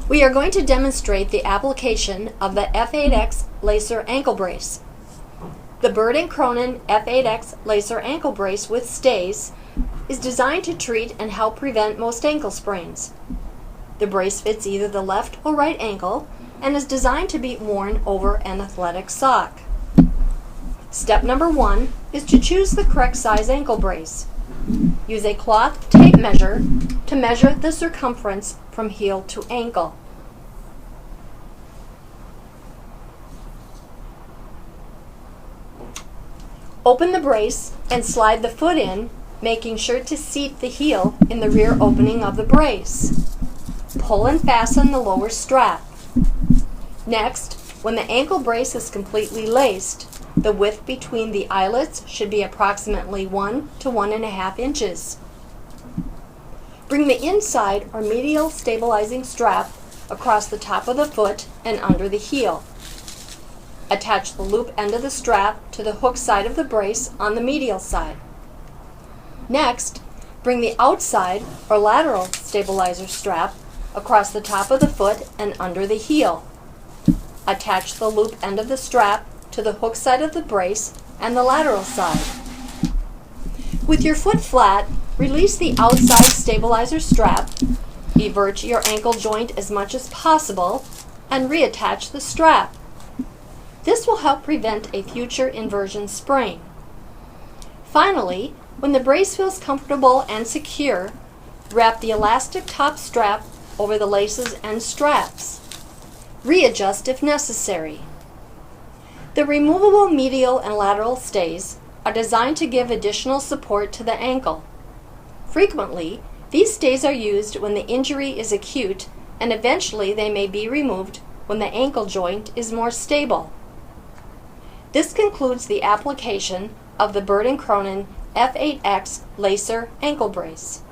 We are going to demonstrate the application of the F8X lacer ankle brace. The Bird & Cronin F8X lacer ankle brace with stays is designed to treat and help prevent most ankle sprains. The brace fits either the left or right ankle and is designed to be worn over an athletic sock. Step number 1 is to choose the correct size ankle brace. Use a cloth tape measure to measure the circumference from heel to ankle. Open the brace and slide the foot in, making sure to seat the heel in the rear opening of the brace. Pull and fasten the lower strap. Next, when the ankle brace is completely laced, the width between the eyelets should be approximately 1 to 1.5 inches. Bring the inside or medial stabilizing strap across the top of the foot and under the heel. Attach the loop end of the strap to the hook side of the brace on the medial side. Next, bring the outside or lateral stabilizer strap across the top of the foot and under the heel. Attach the loop end of the strap to the hook side of the brace and the lateral side. With your foot flat, release the outside stabilizer strap, evert your ankle joint as much as possible, and reattach the strap. This will help prevent a future inversion sprain. Finally, when the brace feels comfortable and secure, wrap the elastic top strap over the laces and straps. Readjust if necessary. The removable medial and lateral stays are designed to give additional support to the ankle. Frequently, these stays are used when the injury is acute, and eventually they may be removed when the ankle joint is more stable. This concludes the application of the Bird & Cronin F8X lacer ankle brace.